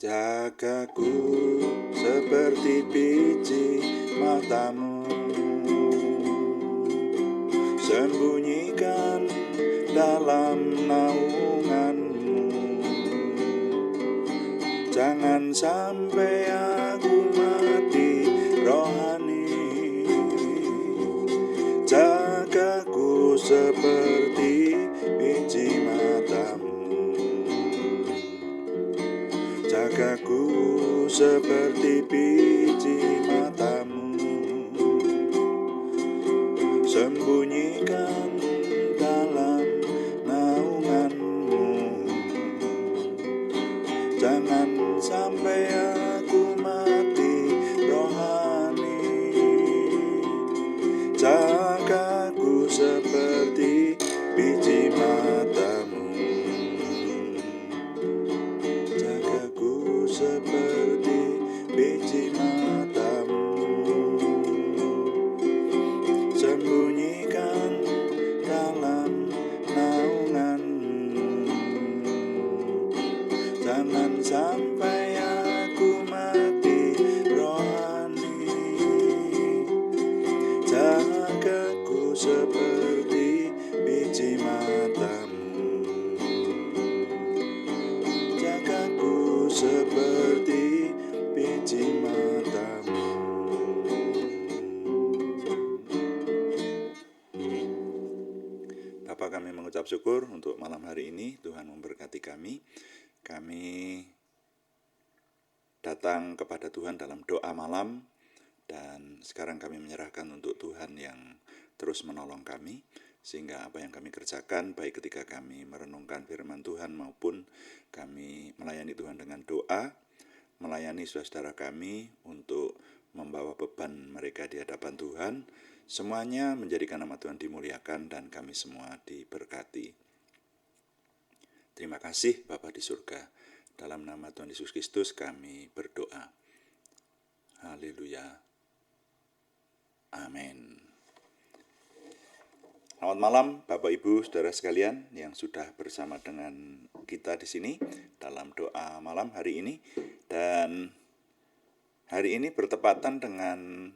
Jagaku seperti biji matamu, sembunyikan dalam naunganmu. Jangan sampai aku mati rohani. Jagaku seperti biji matamu, jagaku seperti biji matamu, sembunyikan dalam naunganmu. Jangan sampai aku mati rohani. Jagaku seperti biji matamu, jagaku seperti biji matamu, sembunyikan dalam naunganmu. Jangan sampai aku mati rohani. Jagaku seperti biji matamu, jagaku seperti biji matamu. Bapa, kami mengucap syukur untuk malam hari ini. Tuhan memberkati kami. Kami datang kepada Tuhan dalam doa malam, dan sekarang kami menyerahkan untuk Tuhan yang terus menolong kami, sehingga apa yang kami kerjakan, baik ketika kami merenungkan firman Tuhan maupun kami melayani Tuhan dengan doa, melayani saudara kami untuk membawa beban mereka di hadapan Tuhan, semuanya menjadikan nama Tuhan dimuliakan dan kami semua diberkati. Terima kasih Bapa di surga. Dalam nama Tuhan Yesus Kristus kami berdoa. Haleluya. Amin. Selamat malam Bapak Ibu Saudara sekalian yang sudah bersama dengan kita di sini dalam doa malam hari ini. Dan hari ini bertepatan dengan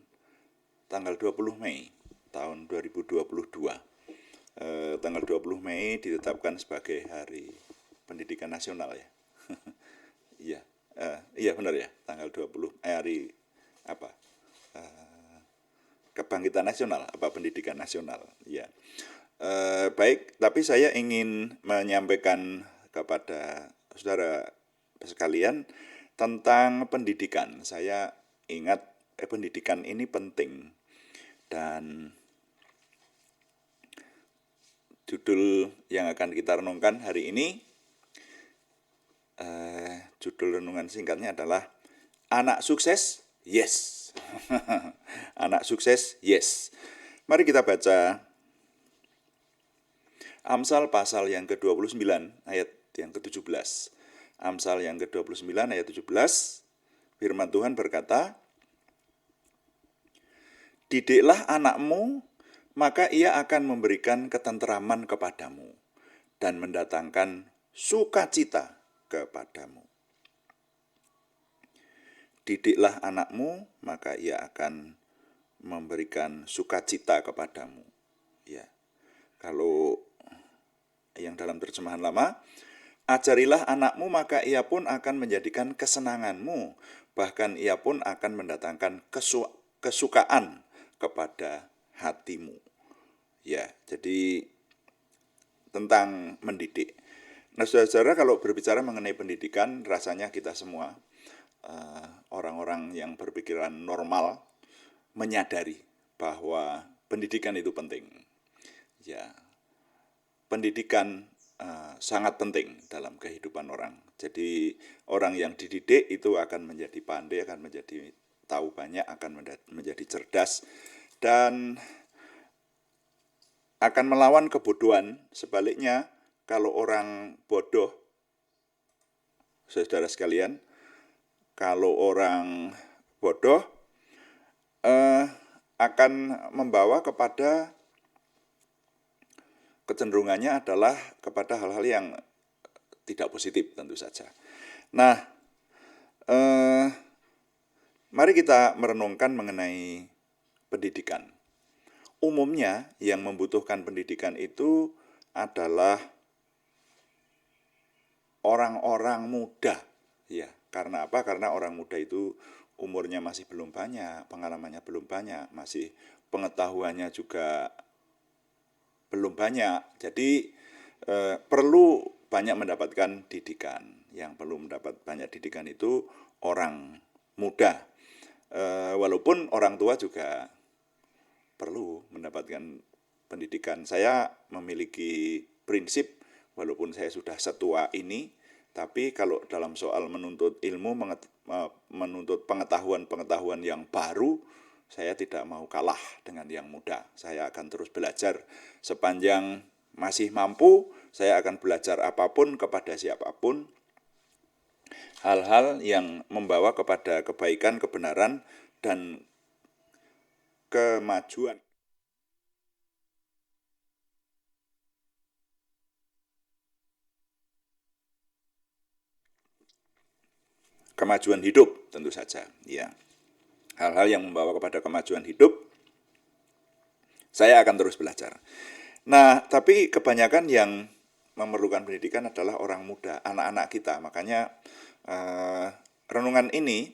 tanggal 20 Mei tahun 2022. Tanggal 20 Mei ditetapkan sebagai Hari Pendidikan Nasional ya. Iya benar ya, tanggal 20 hari apa? Kebangkitan Nasional, Pendidikan Nasional. Ya. Baik, tapi saya ingin menyampaikan kepada saudara sekalian tentang pendidikan. Saya ingat pendidikan ini penting, dan judul yang akan kita renungkan hari ini, judul renungan singkatnya adalah Anak Sukses, Yes. Anak sukses, yes. Mari kita baca Amsal pasal yang ke-29 ayat yang ke-17. Amsal yang ke-29 ayat 17, firman Tuhan berkata, "Didiklah anakmu, maka ia akan memberikan ketenteraman kepadamu dan mendatangkan sukacita kepadamu." Didiklah anakmu, maka ia akan memberikan sukacita kepadamu. Ya. Kalau yang dalam terjemahan lama, ajarilah anakmu, maka ia pun akan menjadikan kesenanganmu, bahkan ia pun akan mendatangkan kesukaan kepada hatimu. Ya, jadi tentang mendidik. Nah, saudara-saudara, kalau berbicara mengenai pendidikan, rasanya kita semua orang-orang yang berpikiran normal menyadari bahwa pendidikan itu penting. Ya, pendidikan sangat penting dalam kehidupan orang. Jadi orang yang dididik itu akan menjadi pandai, akan menjadi tahu banyak, akan menjadi cerdas, dan akan melawan kebodohan. Sebaliknya, kalau orang bodoh, saudara sekalian, kalau orang bodoh akan membawa kepada kecenderungannya adalah kepada hal-hal yang tidak positif tentu saja. Nah, Eh, Mari kita merenungkan mengenai pendidikan. Umumnya yang membutuhkan pendidikan itu adalah orang-orang muda. Ya, karena apa? Karena orang muda itu umurnya masih belum banyak, pengalamannya belum banyak, masih pengetahuannya juga belum banyak. Jadi perlu banyak mendapatkan didikan. Yang perlu mendapat banyak didikan itu orang muda. Walaupun orang tua juga perlu mendapatkan pendidikan. Saya memiliki prinsip, walaupun saya sudah setua ini, tapi kalau dalam soal menuntut ilmu, menuntut pengetahuan-pengetahuan yang baru, saya tidak mau kalah dengan yang muda. Saya akan terus belajar sepanjang masih mampu, saya akan belajar apapun kepada siapapun, hal-hal yang membawa kepada kebaikan, kebenaran, dan kemajuan. Kemajuan hidup tentu saja, ya. Hal-hal yang membawa kepada kemajuan hidup, saya akan terus belajar. Nah, tapi kebanyakan yang memerlukan pendidikan adalah orang muda, anak-anak kita. Makanya renungan ini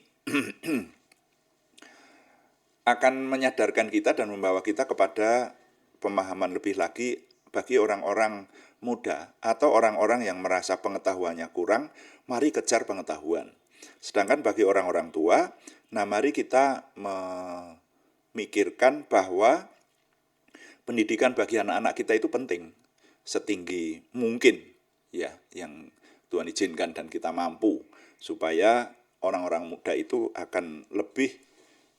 akan menyadarkan kita dan membawa kita kepada pemahaman lebih lagi bagi orang-orang muda atau orang-orang yang merasa pengetahuannya kurang, mari kejar pengetahuan. Sedangkan bagi orang-orang tua, nah mari kita memikirkan bahwa pendidikan bagi anak-anak kita itu penting, setinggi mungkin ya yang Tuhan izinkan dan kita mampu, supaya orang-orang muda itu akan lebih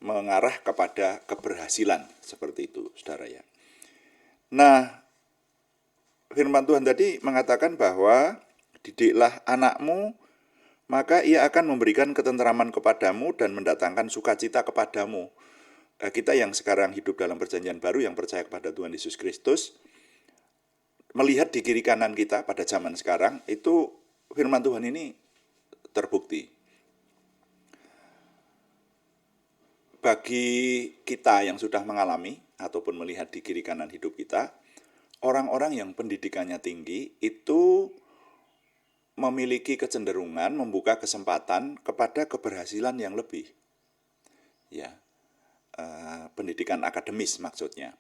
mengarah kepada keberhasilan, seperti itu, saudara ya. Nah, firman Tuhan tadi mengatakan bahwa didiklah anakmu, maka ia akan memberikan ketenteraman kepadamu dan mendatangkan sukacita kepadamu. Kita yang sekarang hidup dalam perjanjian baru, yang percaya kepada Tuhan Yesus Kristus, melihat di kiri kanan kita pada zaman sekarang, itu firman Tuhan ini terbukti. Bagi kita yang sudah mengalami ataupun melihat di kiri kanan hidup kita, orang-orang yang pendidikannya tinggi itu memiliki kecenderungan membuka kesempatan kepada keberhasilan yang lebih. Ya, pendidikan akademis maksudnya.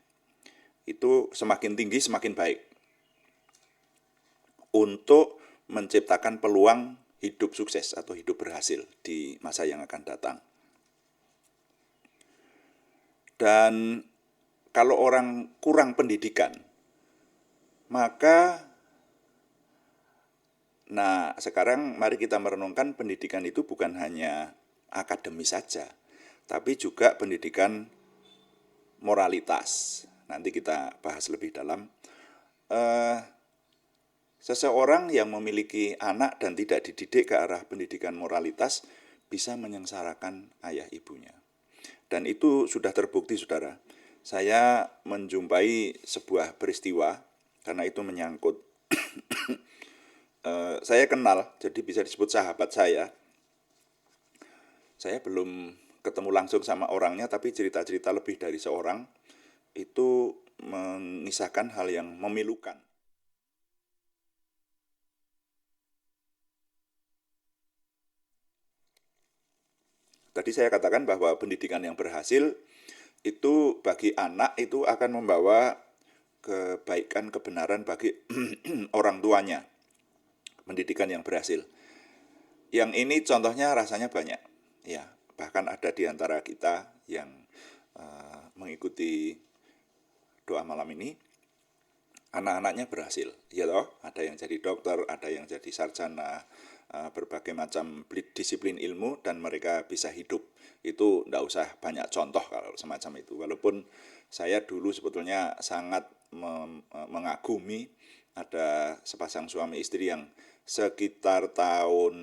Itu semakin tinggi semakin baik untuk menciptakan peluang hidup sukses atau hidup berhasil di masa yang akan datang. Dan kalau orang kurang pendidikan, maka sekarang mari kita merenungkan pendidikan itu bukan hanya akademis saja, tapi juga pendidikan moralitas. Nanti kita bahas lebih dalam. Seseorang yang memiliki anak dan tidak dididik ke arah pendidikan moralitas bisa menyengsarakan ayah ibunya. Dan itu sudah terbukti, saudara. Saya menjumpai sebuah peristiwa, karena itu menyangkut saya kenal, jadi bisa disebut sahabat saya. Saya belum ketemu langsung sama orangnya, tapi cerita-cerita lebih dari seorang itu mengisahkan hal yang memilukan. Tadi saya katakan bahwa pendidikan yang berhasil itu bagi anak itu akan membawa kebaikan, kebenaran bagi orang tuanya. Pendidikan yang berhasil. Yang ini contohnya rasanya banyak. Ya, bahkan ada di antara kita yang mengikuti doa malam ini, anak-anaknya berhasil. Ya loh, ada yang jadi dokter, ada yang jadi sarjana, berbagai macam disiplin ilmu, dan mereka bisa hidup. Itu enggak usah banyak contoh kalau semacam itu. Walaupun saya dulu sebetulnya sangat mengagumi ada sepasang suami istri yang sekitar tahun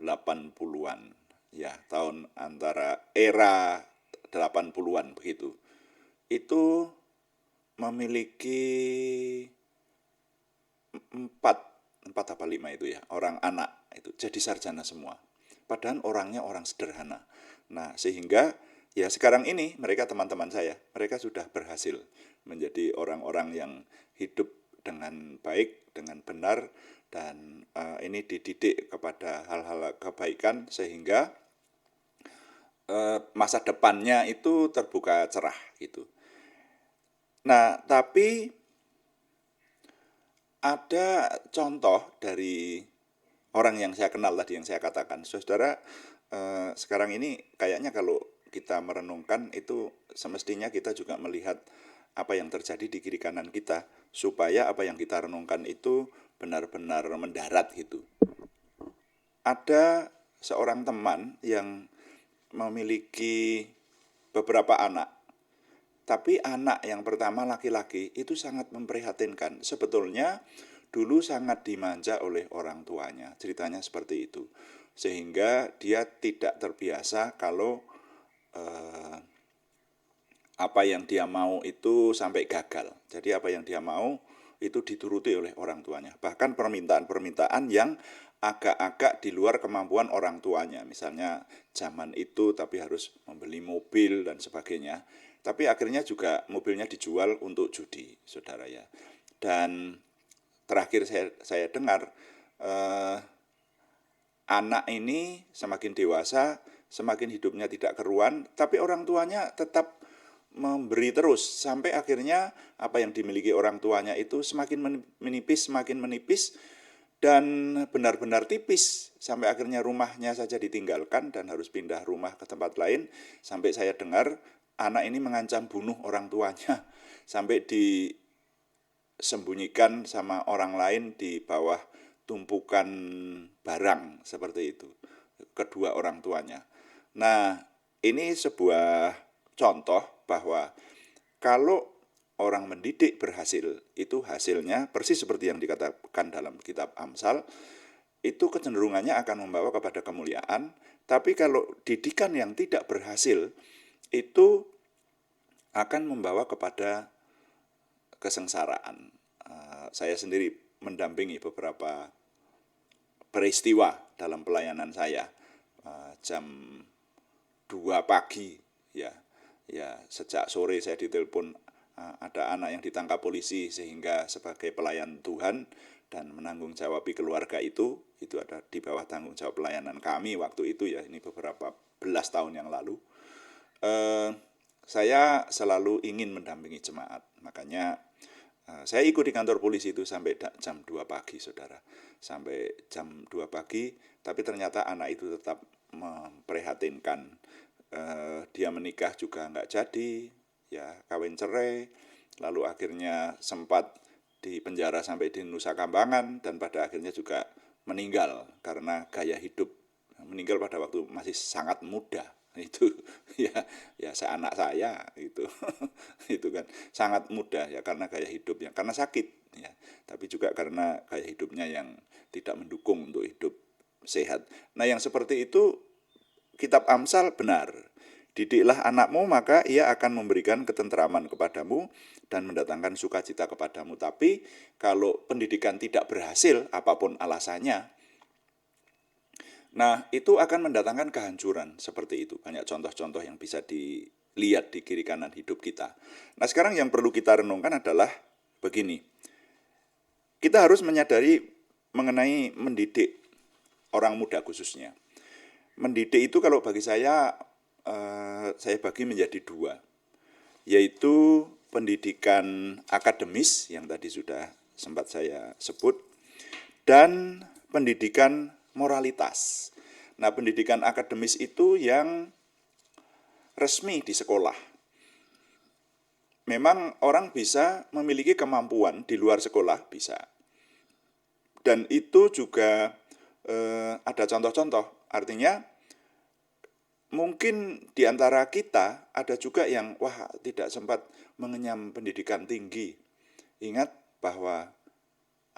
80-an, ya, tahun antara era 80-an begitu. Itu memiliki empat apa lima itu ya, orang anak itu jadi sarjana semua. padahal orangnya orang sederhana. Nah, sehingga ya sekarang ini mereka teman-teman saya, mereka sudah berhasil menjadi orang-orang yang hidup dengan baik, dengan benar, dan ini dididik kepada hal-hal kebaikan sehingga masa depannya itu terbuka cerah gitu. Nah, tapi ada contoh dari orang yang saya kenal tadi yang saya katakan, saudara, sekarang ini kayaknya kalau kita merenungkan itu semestinya kita juga melihat apa yang terjadi di kiri kanan kita, supaya apa yang kita renungkan itu benar-benar mendarat gitu. Ada seorang teman yang memiliki beberapa anak, tapi anak yang pertama laki-laki itu sangat memprihatinkan. Sebetulnya dulu sangat dimanja oleh orang tuanya, ceritanya seperti itu. Sehingga dia tidak terbiasa kalau apa yang dia mau itu sampai gagal. Jadi apa yang dia mau itu dituruti oleh orang tuanya. Bahkan permintaan-permintaan yang agak-agak di luar kemampuan orang tuanya. Misalnya zaman itu tapi harus membeli mobil dan sebagainya. Tapi akhirnya juga mobilnya dijual untuk judi, saudara ya. Dan terakhir saya dengar anak ini semakin dewasa, semakin hidupnya tidak keruan, tapi orang tuanya tetap memberi terus sampai akhirnya apa yang dimiliki orang tuanya itu semakin menipis dan benar-benar tipis sampai akhirnya rumahnya saja ditinggalkan dan harus pindah rumah ke tempat lain. Sampai saya dengar anak ini mengancam bunuh orang tuanya sampai disembunyikan sama orang lain di bawah tumpukan barang seperti itu, kedua orang tuanya. Nah, ini sebuah contoh bahwa kalau orang mendidik berhasil, itu hasilnya persis seperti yang dikatakan dalam kitab Amsal, itu kecenderungannya akan membawa kepada kemuliaan. Tapi kalau didikan yang tidak berhasil, itu akan membawa kepada kesengsaraan. Saya sendiri mendampingi beberapa peristiwa dalam pelayanan saya. Jam 2 pagi ya sejak sore saya ditelepon ada anak yang ditangkap polisi, sehingga sebagai pelayan Tuhan dan menanggung jawabi keluarga itu ada di bawah tanggung jawab pelayanan kami waktu itu ya, ini beberapa belas tahun yang lalu. Saya selalu ingin mendampingi jemaat, makanya saya ikut di kantor polisi itu sampai jam 2 pagi, saudara. Sampai jam 2 pagi, tapi ternyata anak itu tetap memprihatinkan. Dia menikah juga nggak jadi, ya kawin cerai, lalu akhirnya sempat di penjara sampai di Nusa Kambangan, dan pada akhirnya juga meninggal karena gaya hidup. Meninggal pada waktu masih sangat muda. Itu ya seanak saya itu itu kan sangat mudah ya, karena gaya hidupnya, karena sakit ya, tapi juga karena gaya hidupnya yang tidak mendukung untuk hidup sehat. Nah, yang seperti itu kitab Amsal benar. Didiklah anakmu, maka ia akan memberikan ketentraman kepadamu dan mendatangkan sukacita kepadamu. Tapi kalau pendidikan tidak berhasil, apapun alasannya, nah, itu akan mendatangkan kehancuran seperti itu. Banyak contoh-contoh yang bisa dilihat di kiri kanan hidup kita. Nah, sekarang yang perlu kita renungkan adalah begini. Kita harus menyadari mengenai mendidik orang muda khususnya. Mendidik itu kalau bagi saya bagi menjadi dua. Yaitu pendidikan akademis yang tadi sudah sempat saya sebut, dan pendidikan moralitas. Nah, pendidikan akademis itu yang resmi di sekolah. Memang orang bisa memiliki kemampuan di luar sekolah, bisa. Dan itu juga ada contoh-contoh. Artinya mungkin di antara kita ada juga yang tidak sempat mengenyam pendidikan tinggi. Ingat bahwa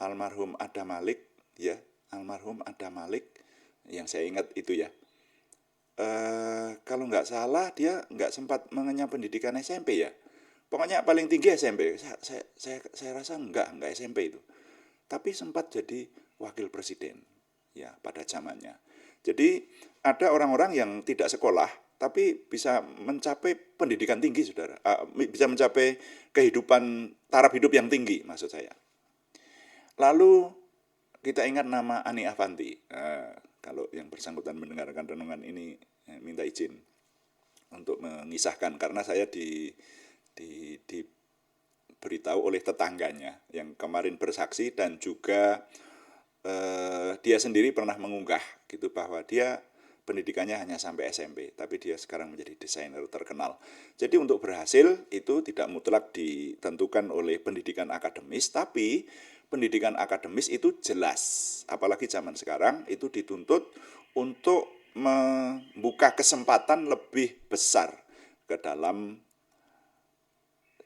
almarhum Adam Malik ya, almarhum Adam Malik yang saya ingat itu ya, kalau nggak salah dia nggak sempat mengenyam pendidikan SMP ya, pokoknya paling tinggi SMP. Saya rasa nggak SMP itu, tapi sempat jadi wakil presiden ya pada zamannya. Jadi ada orang-orang yang tidak sekolah tapi bisa mencapai pendidikan tinggi, saudara. Bisa mencapai kehidupan, taraf hidup yang tinggi, maksud saya. Lalu kita ingat nama Ani Avanti. Kalau yang bersangkutan mendengarkan renungan ini, minta izin untuk mengisahkan, karena saya diberitahu oleh tetangganya yang kemarin bersaksi, dan juga dia sendiri pernah mengunggah gitu bahwa dia pendidikannya hanya sampai SMP, tapi dia sekarang menjadi desainer terkenal. Jadi untuk berhasil itu tidak mutlak ditentukan oleh pendidikan akademis, tapi pendidikan akademis itu jelas, apalagi zaman sekarang itu dituntut untuk membuka kesempatan lebih besar ke dalam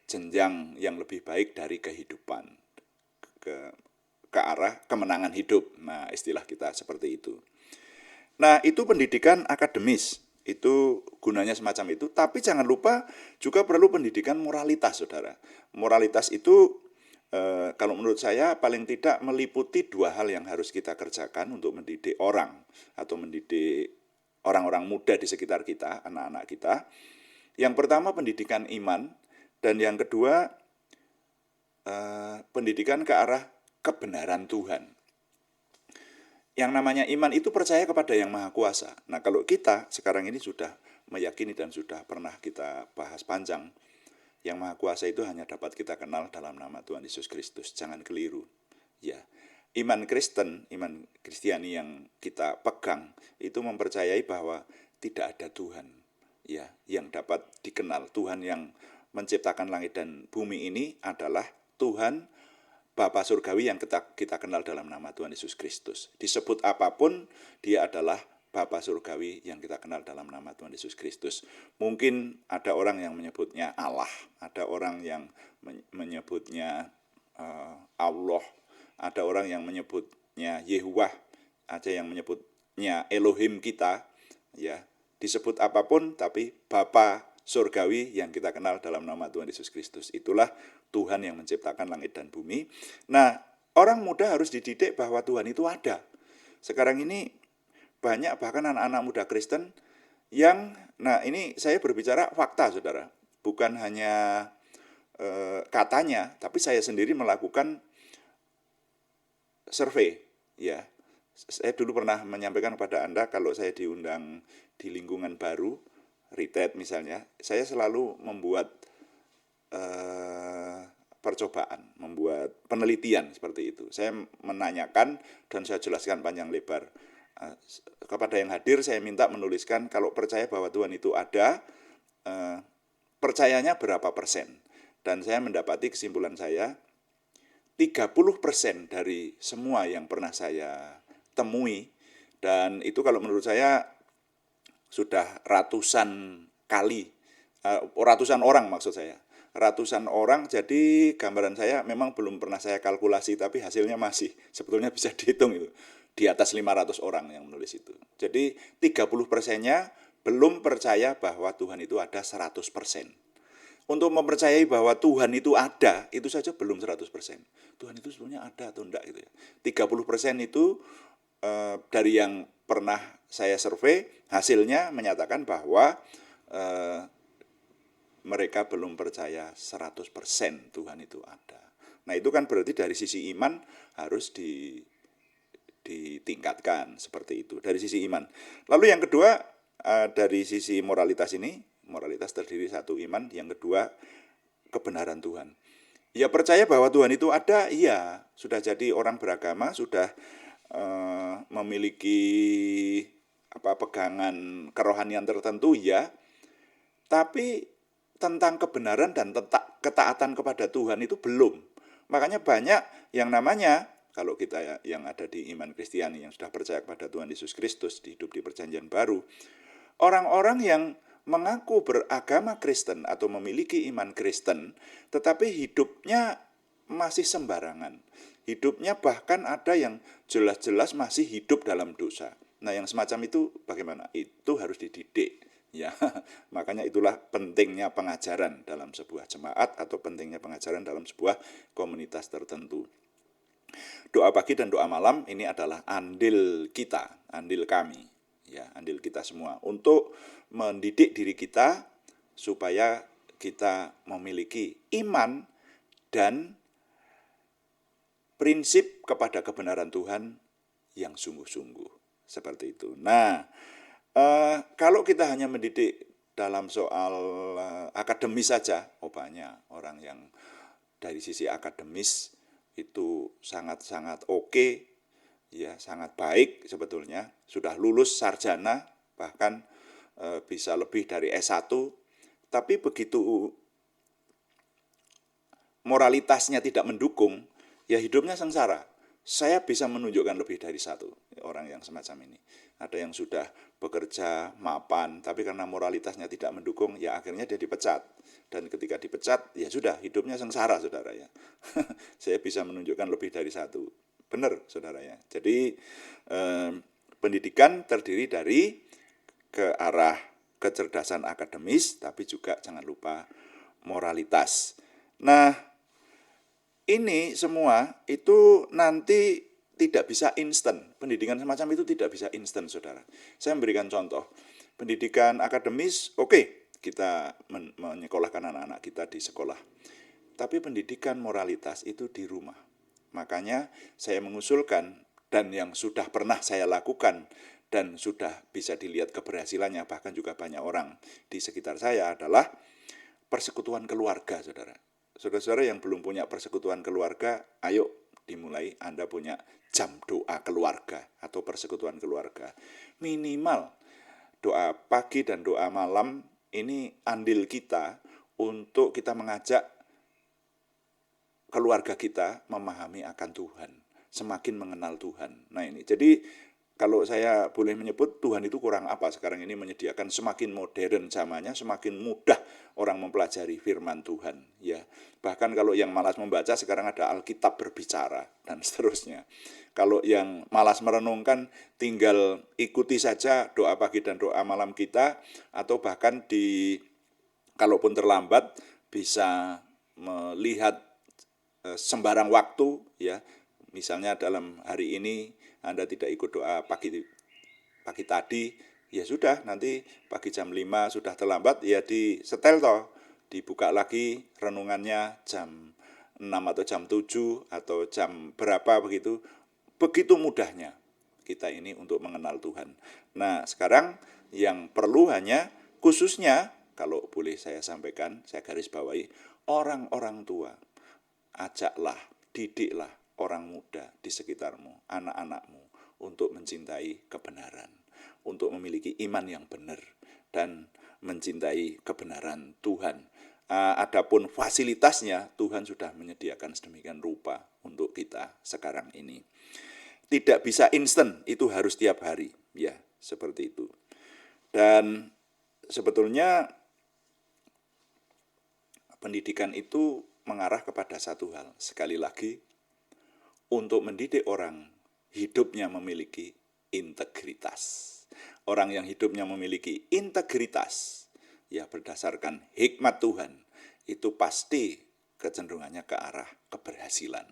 jenjang yang lebih baik dari kehidupan, ke arah kemenangan hidup. Nah, istilah kita seperti itu. Nah, itu pendidikan akademis. Itu gunanya semacam itu. Tapi jangan lupa juga perlu pendidikan moralitas, saudara. Moralitas itu kalau menurut saya paling tidak meliputi dua hal yang harus kita kerjakan untuk mendidik orang atau mendidik orang-orang muda di sekitar kita, anak-anak kita. Yang pertama pendidikan iman, dan yang kedua pendidikan ke arah kebenaran Tuhan. Yang namanya iman itu percaya kepada Yang Maha Kuasa. Nah, kalau kita sekarang ini sudah meyakini dan sudah pernah kita bahas panjang, Yang Maha Kuasa itu hanya dapat kita kenal dalam nama Tuhan Yesus Kristus. Jangan keliru. Ya, iman Kristen, iman Kristiani yang kita pegang itu mempercayai bahwa tidak ada Tuhan, ya, yang dapat dikenal. Tuhan yang menciptakan langit dan bumi ini adalah Tuhan Bapa Surgawi yang kita kenal dalam nama Tuhan Yesus Kristus. Disebut apapun, dia adalah Bapa Surgawi yang kita kenal dalam nama Tuhan Yesus Kristus. Mungkin ada orang yang menyebutnya Allah, ada orang yang menyebutnya Allah, ada orang yang menyebutnya Yehuwah, ada yang menyebutnya Elohim kita, ya. Disebut apapun, tapi Bapa Surgawi yang kita kenal dalam nama Tuhan Yesus Kristus. Itulah Tuhan yang menciptakan langit dan bumi. Nah, orang muda harus dididik bahwa Tuhan itu ada. Sekarang ini banyak bahkan anak-anak muda Kristen yang, nah ini saya berbicara fakta, saudara. Bukan hanya katanya, tapi saya sendiri melakukan survei. Ya, saya dulu pernah menyampaikan kepada Anda kalau saya diundang di lingkungan baru, retreat misalnya, saya selalu membuat percobaan, membuat penelitian seperti itu. Saya menanyakan dan saya jelaskan panjang lebar. Kepada yang hadir saya minta menuliskan kalau percaya bahwa Tuhan itu ada, percayanya berapa persen. Dan saya mendapati kesimpulan saya, 30% dari semua yang pernah saya temui, dan itu kalau menurut saya sudah ratusan kali, ratusan orang maksud saya, ratusan orang. Jadi gambaran saya memang belum pernah saya kalkulasi, tapi hasilnya masih sebetulnya bisa dihitung itu. Di atas 500 orang yang menulis itu. Jadi 30%-nya belum percaya bahwa Tuhan itu ada 100%. Untuk mempercayai bahwa Tuhan itu ada, itu saja belum 100%. Tuhan itu sebenarnya ada atau enggak gitu ya. 30% itu dari yang pernah saya survei, hasilnya menyatakan bahwa mereka belum percaya 100% Tuhan itu ada. Nah, itu kan berarti dari sisi iman harus ditingkatkan seperti itu, dari sisi iman. Lalu yang kedua, dari sisi moralitas ini, moralitas terdiri satu iman, yang kedua kebenaran Tuhan. Ya, percaya bahwa Tuhan itu ada, iya. Sudah jadi orang beragama, sudah memiliki pegangan kerohanian tertentu, ya. Tapi tentang kebenaran dan ketaatan kepada Tuhan itu belum. Makanya banyak yang namanya, kalau kita yang ada di iman Kristiani yang sudah percaya kepada Tuhan Yesus Kristus, hidup di perjanjian baru, orang-orang yang mengaku beragama Kristen atau memiliki iman Kristen, tetapi hidupnya masih sembarangan. Hidupnya bahkan ada yang jelas-jelas masih hidup dalam dosa. Nah, yang semacam itu bagaimana? Itu harus dididik. Ya, makanya itulah pentingnya pengajaran dalam sebuah jemaat atau pentingnya pengajaran dalam sebuah komunitas tertentu. Doa pagi dan doa malam ini adalah andil kita, andil kami. ya, andil kita semua untuk mendidik diri kita supaya kita memiliki iman dan prinsip kepada kebenaran Tuhan yang sungguh-sungguh. Seperti itu. Nah, kalau kita hanya mendidik dalam soal akademis saja, banyak orang yang dari sisi akademis itu sangat-sangat oke, ya, sangat baik sebetulnya, sudah lulus sarjana, bahkan bisa lebih dari S1, tapi begitu moralitasnya tidak mendukung, ya hidupnya sengsara. Saya bisa menunjukkan lebih dari satu orang yang semacam ini. Ada yang sudah bekerja mapan, tapi karena moralitasnya tidak mendukung, ya akhirnya dia dipecat. Dan ketika dipecat, ya sudah, hidupnya sengsara, saudara ya. Saya bisa menunjukkan lebih dari satu. Benar, saudara ya. Jadi, pendidikan terdiri dari ke arah kecerdasan akademis, tapi juga jangan lupa moralitas. Nah, ini semua itu nanti tidak bisa instan. Pendidikan semacam itu tidak bisa instan, saudara. Saya memberikan contoh. Pendidikan akademis, oke, kita menyekolahkan anak-anak kita di sekolah. Tapi pendidikan moralitas itu di rumah. Makanya saya mengusulkan, dan yang sudah pernah saya lakukan, dan sudah bisa dilihat keberhasilannya, bahkan juga banyak orang di sekitar saya, adalah persekutuan keluarga, saudara. Saudara-saudara yang belum punya persekutuan keluarga, ayo dimulai Anda punya jam doa keluarga atau persekutuan keluarga. Minimal doa pagi dan doa malam ini andil kita untuk kita mengajak keluarga kita memahami akan Tuhan, semakin mengenal Tuhan. Nah ini, jadi kalau saya boleh menyebut, Tuhan itu kurang apa sekarang ini menyediakan semakin modern zamannya, semakin mudah orang mempelajari firman Tuhan, ya. Bahkan kalau yang malas membaca, sekarang ada Alkitab berbicara dan seterusnya. Kalau yang malas merenungkan, tinggal ikuti saja doa pagi dan doa malam kita, atau bahkan kalaupun terlambat bisa melihat sembarang waktu, ya. Misalnya dalam hari ini Anda tidak ikut doa pagi tadi, ya sudah, nanti pagi jam 5 sudah terlambat, ya disetel toh, dibuka lagi renungannya jam 6 atau jam 7 atau jam berapa begitu. Begitu mudahnya kita ini untuk mengenal Tuhan. Nah, sekarang yang perlu hanya khususnya, kalau boleh saya sampaikan, saya garis bawahi, orang-orang tua, ajaklah, didiklah orang muda di sekitarmu, anak-anakmu, untuk mencintai kebenaran, untuk memiliki iman yang benar, dan mencintai kebenaran Tuhan. Adapun fasilitasnya, Tuhan sudah menyediakan sedemikian rupa untuk kita sekarang ini. Tidak bisa instan, itu harus tiap hari, ya, seperti itu. Dan sebetulnya pendidikan itu mengarah kepada satu hal, sekali lagi, untuk mendidik orang hidupnya memiliki integritas. Orang yang hidupnya memiliki integritas, ya berdasarkan hikmat Tuhan, itu pasti kecenderungannya ke arah keberhasilan.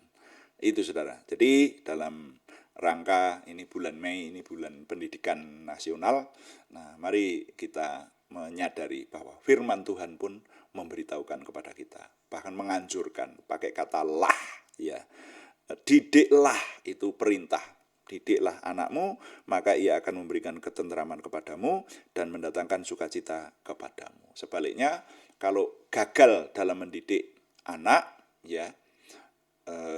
Itu saudara. Jadi dalam rangka ini bulan Mei, ini bulan pendidikan nasional, nah mari kita menyadari bahwa firman Tuhan pun memberitahukan kepada kita, bahkan menganjurkan, pakai kata lah, ya. Didiklah, itu perintah. Didiklah anakmu, maka ia akan memberikan ketentraman kepadamu dan mendatangkan sukacita kepadamu. Sebaliknya, kalau gagal dalam mendidik anak, ya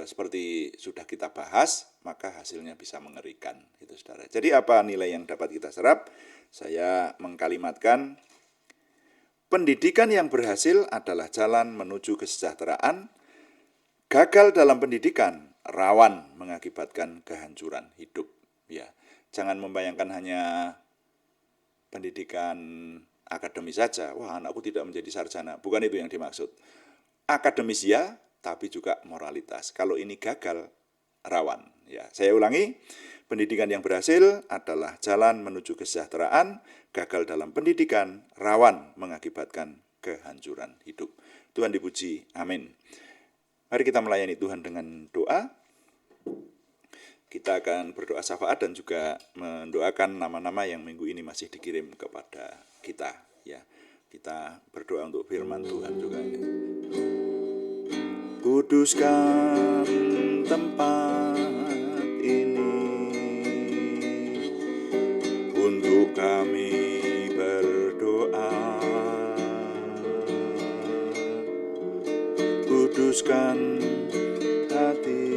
seperti sudah kita bahas, maka hasilnya bisa mengerikan, itu saudara. Jadi apa nilai yang dapat kita serap? Saya mengkalimatkan, pendidikan yang berhasil adalah jalan menuju kesejahteraan. Gagal dalam pendidikan rawan mengakibatkan kehancuran hidup, ya. Jangan membayangkan hanya pendidikan akademis saja. Wah, anakku tidak menjadi sarjana. Bukan itu yang dimaksud. Akademis ya, tapi juga moralitas. Kalau ini gagal, rawan, ya. Saya ulangi, pendidikan yang berhasil adalah jalan menuju kesejahteraan. Gagal dalam pendidikan rawan mengakibatkan kehancuran hidup. Tuhan dipuji, amin. Mari kita melayani Tuhan dengan doa. kita akan berdoa syafaat dan juga mendoakan nama-nama yang minggu ini masih dikirim kepada kita. Ya, kita berdoa untuk firman Tuhan juga. Kuduskan tempat ini untuk kami berdoa. Kuduskan hati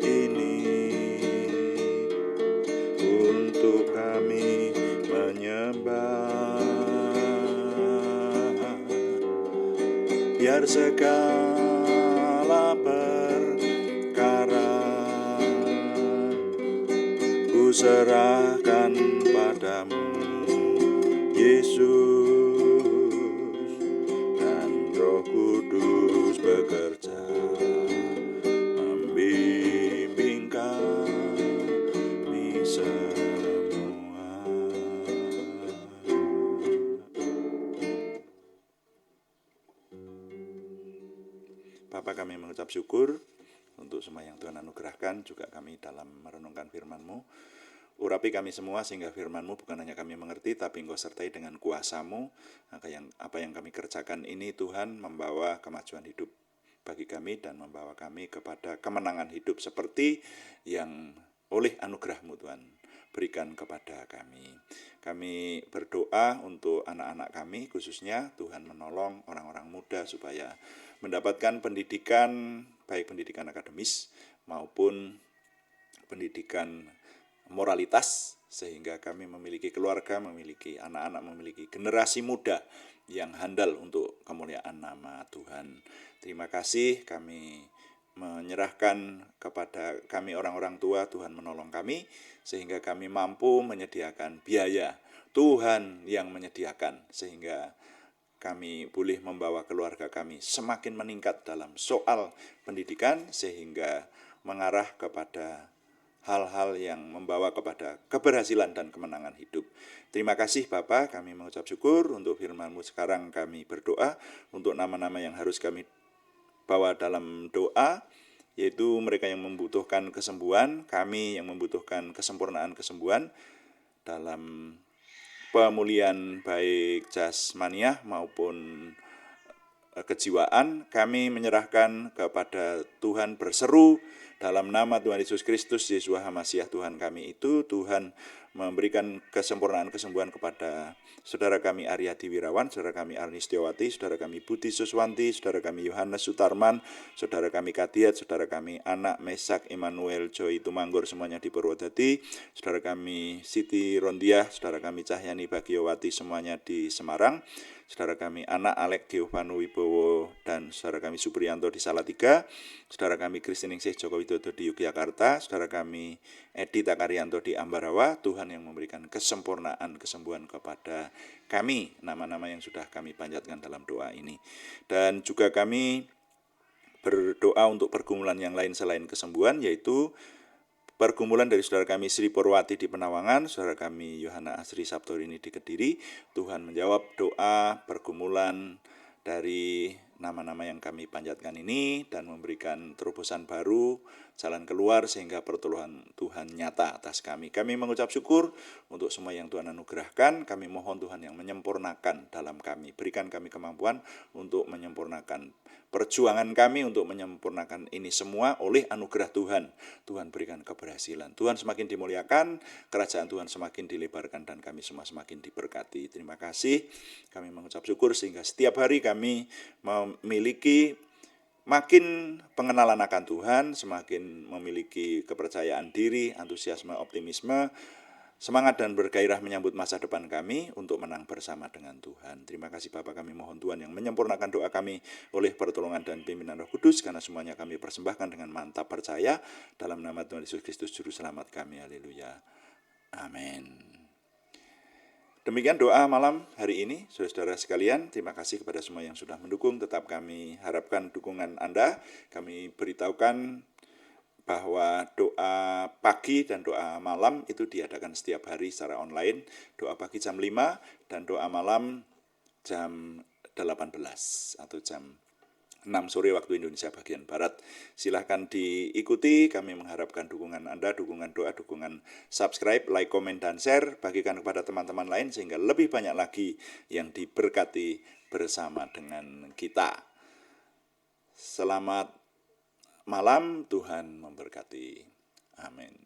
ini untuk kami menyembah. Biar segala perkara ku serahkan padamu, Yesus, dan Roh Kudus bekerja membimbing kami semua. Bapa, kami mengucap syukur untuk semua yang Tuhan anugerahkan, juga kami dalam merenungkan firman-Mu. Urapi kami semua sehingga firman-Mu bukan hanya kami mengerti, tapi Engkau sertai dengan kuasa-Mu. Apa yang kami kerjakan ini Tuhan membawa kemajuan hidup bagi kami dan membawa kami kepada kemenangan hidup seperti yang oleh anugerah-Mu Tuhan berikan kepada kami. Kami berdoa untuk anak-anak kami, khususnya Tuhan menolong orang-orang muda supaya mendapatkan pendidikan, baik pendidikan akademis maupun pendidikan moralitas, sehingga kami memiliki keluarga, memiliki anak-anak, memiliki generasi muda yang handal untuk kemuliaan nama Tuhan. Terima kasih, kami menyerahkan kepada kami orang-orang tua, Tuhan menolong kami, sehingga kami mampu menyediakan biaya. Tuhan yang menyediakan, sehingga kami boleh membawa keluarga kami semakin meningkat dalam soal pendidikan, sehingga mengarah kepada hal-hal yang membawa kepada keberhasilan dan kemenangan hidup. Terima kasih Bapa, kami mengucap syukur untuk firman-Mu. Sekarang kami berdoa untuk nama-nama yang harus kami bawa dalam doa, yaitu mereka yang membutuhkan kesembuhan, kami yang membutuhkan kesempurnaan kesembuhan dalam pemulihan baik jasmaniah maupun kejiwaan. Kami menyerahkan kepada Tuhan, berseru dalam nama Tuhan Yesus Kristus, Yesus Hamasiah Tuhan kami itu. Tuhan memberikan kesempurnaan kesembuhan kepada saudara kami Aryadi Wirawan, saudara kami Arni Setiawati, saudara kami Budi Suswanti, saudara kami Yohanes Sutarman, saudara kami Kadiat, saudara kami Anak Mesak Emmanuel Joy Tumanggur, semuanya di Purwodadi, saudara kami Siti Rondiah, saudara kami Cahyani Bagiowati, semuanya di Semarang, saudara kami Anak Alek Giovanu Wibowo, dan saudara kami Supriyanto di Salatiga, saudara kami Kristiningsih Joko Widodo di Yogyakarta, saudara kami Edi Takarianto di Ambarawa. Tuhan yang memberikan kesempurnaan kesembuhan kepada kami, nama-nama yang sudah kami panjatkan dalam doa ini. Dan juga kami berdoa untuk pergumulan yang lain selain kesembuhan, yaitu pergumulan dari saudara kami Sri Purwati di Penawangan, saudara kami Yohana Asri Sabtorini di Kediri. Tuhan menjawab doa pergumulan dari nama-nama yang kami panjatkan ini dan memberikan terobosan baru, jalan keluar, sehingga pertolongan Tuhan nyata atas kami. Kami mengucap syukur untuk semua yang Tuhan anugerahkan. Kami mohon Tuhan yang menyempurnakan dalam kami. Berikan kami kemampuan untuk menyempurnakan perjuangan kami, untuk menyempurnakan ini semua oleh anugerah Tuhan. Tuhan berikan keberhasilan. Tuhan semakin dimuliakan, kerajaan Tuhan semakin dilebarkan, dan kami semua semakin diberkati. Terima kasih. Kami mengucap syukur sehingga setiap hari kami memiliki makin pengenalan akan Tuhan, semakin memiliki kepercayaan diri, antusiasme, optimisme, semangat dan bergairah menyambut masa depan kami untuk menang bersama dengan Tuhan. Terima kasih Bapa, kami mohon Tuhan yang menyempurnakan doa kami oleh pertolongan dan pimpinan Roh Kudus, karena semuanya kami persembahkan dengan mantap percaya dalam nama Tuhan Yesus Kristus Juru Selamat kami. Haleluya. Amin. Demikian doa malam hari ini, saudara-saudara sekalian. Terima kasih kepada semua yang sudah mendukung. Tetap kami harapkan dukungan Anda. Kami beritahukan bahwa doa pagi dan doa malam itu diadakan setiap hari secara online. Doa pagi jam 5 dan doa malam jam 18 atau jam 6 sore waktu Indonesia bagian Barat. Silahkan diikuti, kami mengharapkan dukungan Anda, dukungan doa, dukungan subscribe, like, komen, dan share. Bagikan kepada teman-teman lain sehingga lebih banyak lagi yang diberkati bersama dengan kita. Selamat malam, Tuhan memberkati. Amin.